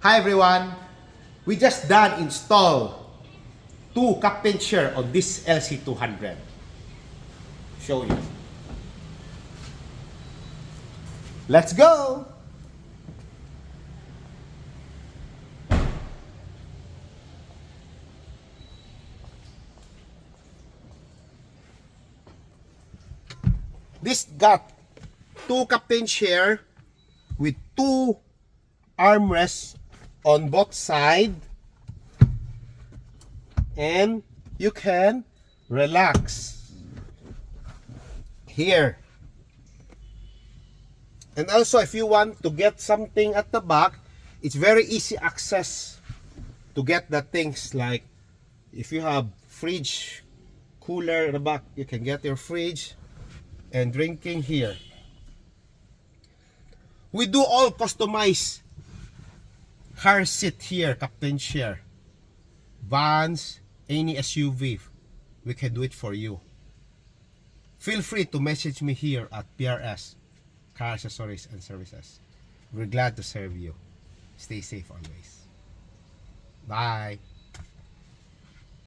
Hi everyone! We just done install 2 captain chair on this LC200. Show you. Let's go! This got 2 captain chair with 2 armrests on both sides, and you can relax here. And also, if you want to get something at the back, it's very easy access to get the things, like if you have fridge, cooler at the back, you can get your fridge and drinking here. We do all customized car seat here, captain chair, vans, any SUV, we can do it for you. Feel free to message me here at PRS CAR ACCESSORIES and Services. We're glad to serve you. Stay safe always. Bye.